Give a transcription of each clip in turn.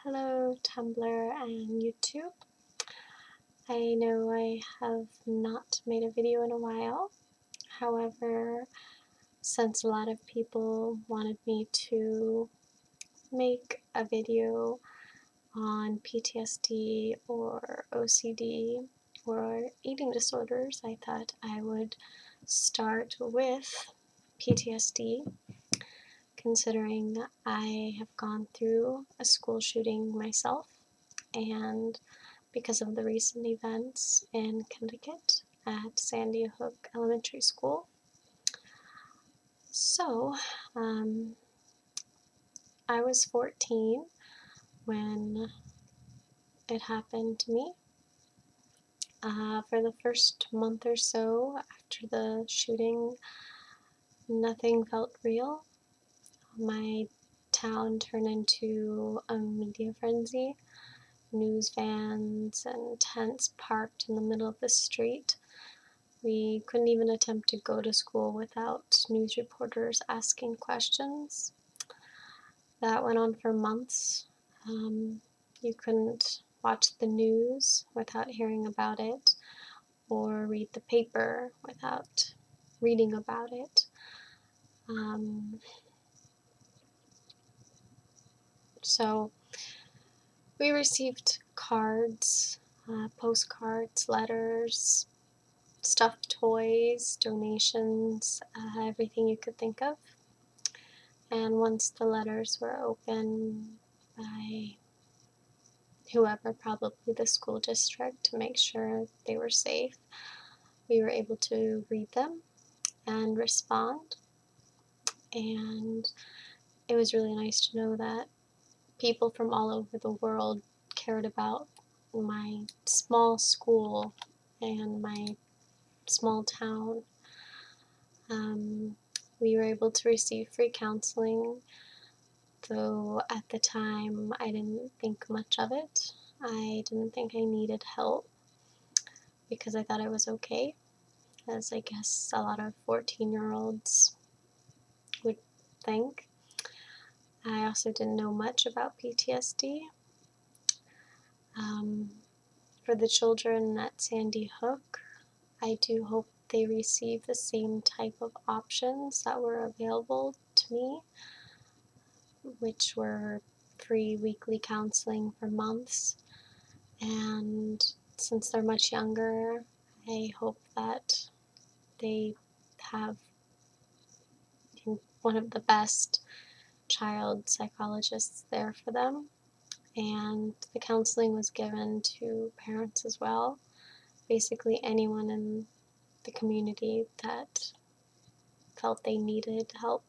Hello, Tumblr and YouTube. I know I have not made a video in a while. However, since a lot of people wanted me to make a video on PTSD or OCD or eating disorders, I thought I would start with PTSD, considering I have gone through a school shooting myself, and because of the recent events in Connecticut at Sandy Hook Elementary School. So, I was 14 when it happened to me. For the first month or so after the shooting, nothing felt real. My town turned into a media frenzy. News vans and tents parked in the middle of the street. We couldn't even attempt to go to school without news reporters asking questions. That went on for months. You couldn't watch the news without hearing about it, or read the paper without reading about it. So we received cards, postcards, letters, stuffed toys, donations, everything you could think of. And once the letters were opened by whoever, probably the school district, to make sure they were safe, we were able to read them and respond. And it was really nice to know that people from all over the world cared about my small school and my small town. We were able to receive free counseling, though at the time I didn't think much of it. I didn't think I needed help because I thought I was okay, as I guess a lot of 14-year-olds would think. I also didn't know much about PTSD. For the children at Sandy Hook, I do hope they receive the same type of options that were available to me, which were free weekly counseling for months. And since they're much younger, I hope that they have one of the best child psychologists there for them. And the counseling was given to parents as well. Basically anyone in the community that felt they needed help.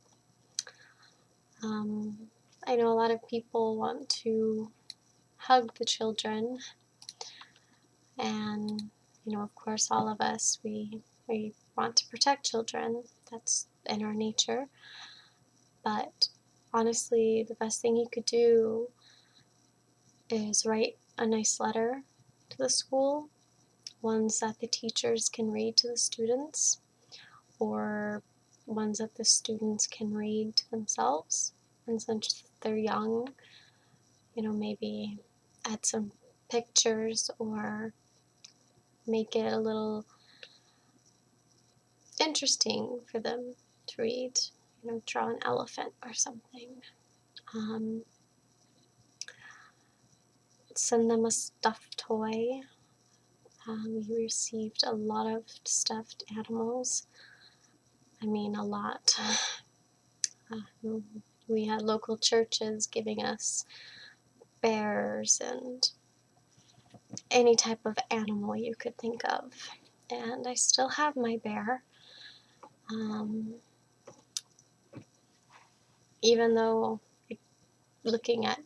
I know a lot of people want to hug the children, and of course all of us, we want to protect children. That's in our nature. But honestly, the best thing you could do is write a nice letter to the school, ones that the teachers can read to the students, or ones that the students can read to themselves. And since they're young, maybe add some pictures or make it a little interesting for them to read. Draw an elephant or something. Send them a stuffed toy. We received a lot of stuffed animals. I mean, a lot. We had local churches giving us bears and any type of animal you could think of. And I still have my bear. Even though looking at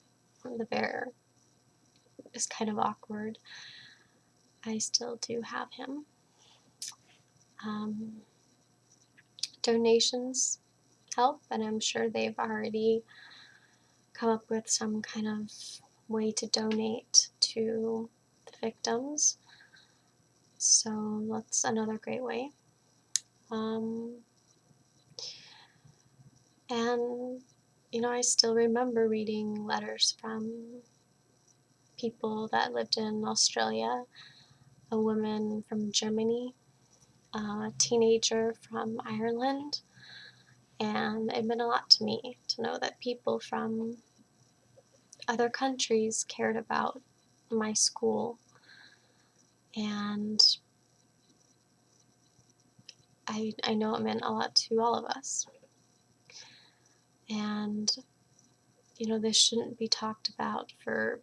the bear is kind of awkward, I still do have him. Donations help, and I'm sure they've already come up with some kind of way to donate to the victims. So that's another great way. And I still remember reading letters from people that lived in Australia, a woman from Germany, a teenager from Ireland, and it meant a lot to me to know that people from other countries cared about my school. And I know it meant a lot to all of us. And, this shouldn't be talked about for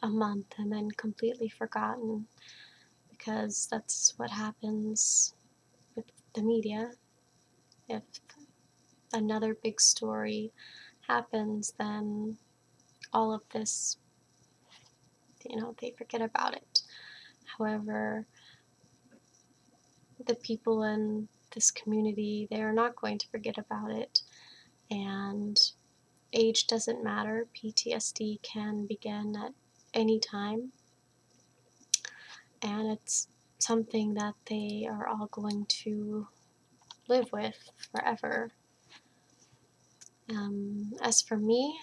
a month and then completely forgotten, because that's what happens with the media. If another big story happens, then all of this, they forget about it. However, the people in this community, they are not going to forget about it. And age doesn't matter. PTSD can begin at any time. And it's something that they are all going to live with forever. As for me,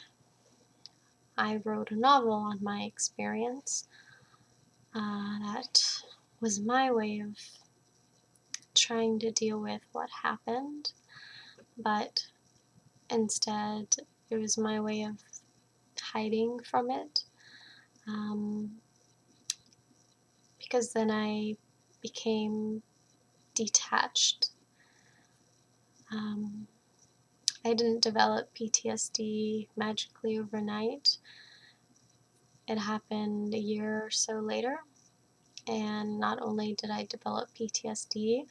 I wrote a novel on my experience. That was my way of trying to deal with what happened, but instead it was my way of hiding from it, because then I became detached. I didn't develop PTSD magically overnight. It happened a year or so later, and not only did I develop PTSD,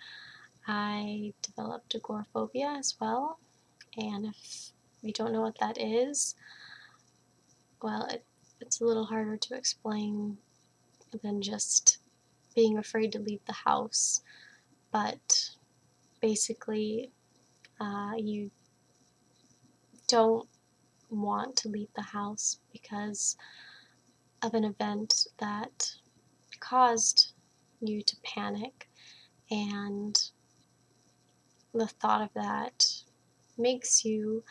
I developed agoraphobia as well. And if you don't know what that is, well, it's a little harder to explain than just being afraid to leave the house. But basically, you don't want to leave the house because of an event that caused you to panic, and the thought of that makes you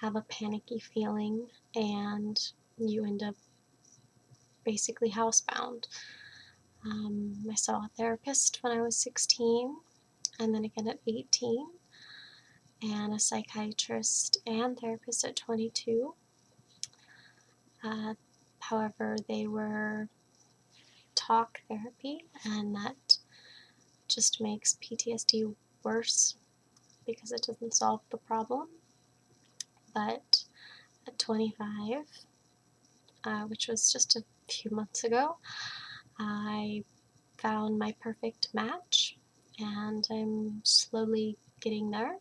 have a panicky feeling, and you end up basically housebound. I saw a therapist when I was 16, and then again at 18, and a psychiatrist and therapist at 22. However, they were talk therapy, and that just makes PTSD worse because it doesn't solve the problem. But at 25, which was just a few months ago, I found my perfect match, and I'm slowly getting there.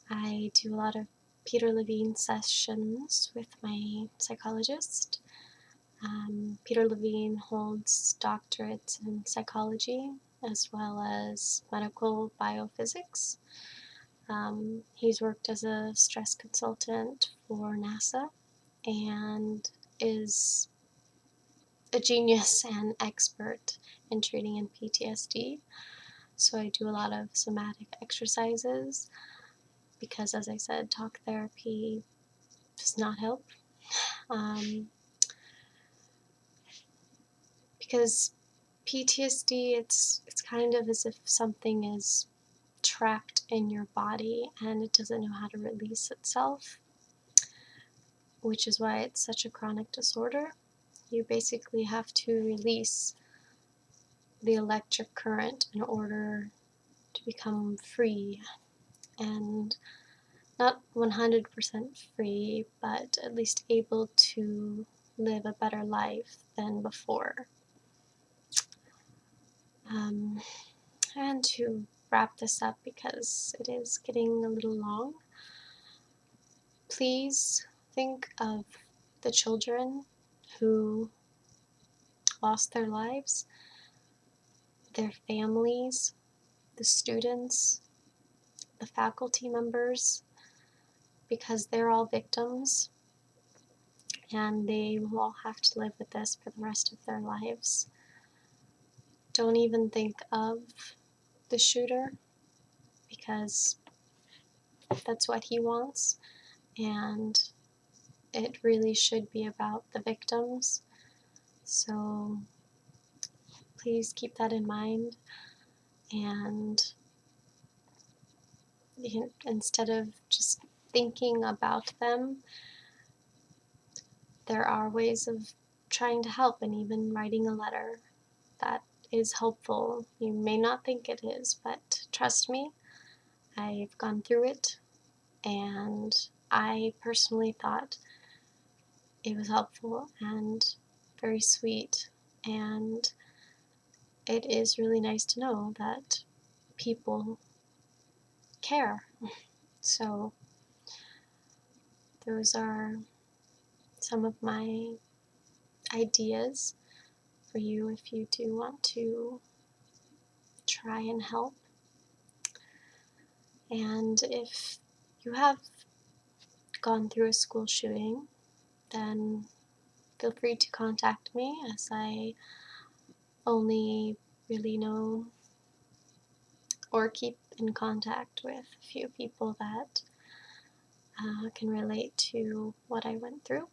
I do a lot of Peter Levine sessions with my psychologist. Peter Levine holds doctorates in psychology as well as medical biophysics. He's worked as a stress consultant for NASA and is a genius and expert in treating in PTSD. So I do a lot of somatic exercises because, as I said, talk therapy does not help. Because PTSD, it's kind of as if something is trapped in your body and it doesn't know how to release itself, which is why it's such a chronic disorder. You basically have to release the electric current in order to become free, and not 100% free, but at least able to live a better life than before. And to wrap this up, because it is getting a little long, please think of the children who lost their lives, their families, the students, the faculty members, because they're all victims and they will all have to live with this for the rest of their lives. Don't even think of the shooter, because that's what he wants, and it really should be about the victims. So please keep that in mind, and instead of just thinking about them, there are ways of trying to help, and even writing a letter that is helpful. You may not think it is, but trust me, I've gone through it, and I personally thought it was helpful and very sweet, and it is really nice to know that people care. So those are some of my ideas for you if you do want to try and help. And if you have gone through a school shooting, then feel free to contact me, as I only really know or keep in contact with a few people that can relate to what I went through.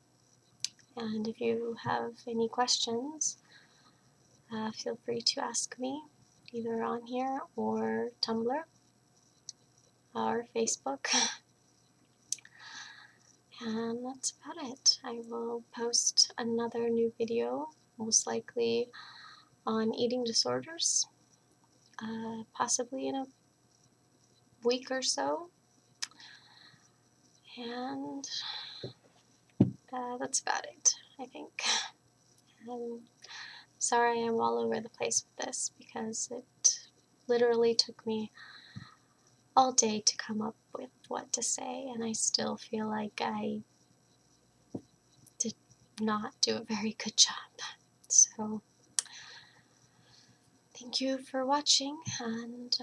And if you have any questions, feel free to ask me either on here or Tumblr or Facebook. And that's about it. I will post another new video, most likely on eating disorders, possibly in a week or so. And that's about it, I think. I'm sorry I'm all over the place with this, because it literally took me all day to come up with what to say, and I still feel like I did not do a very good job. So, thank you for watching, and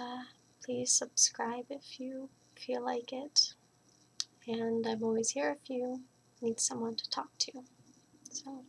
please subscribe if you feel like it. And I'm always here if you need someone to talk to. So,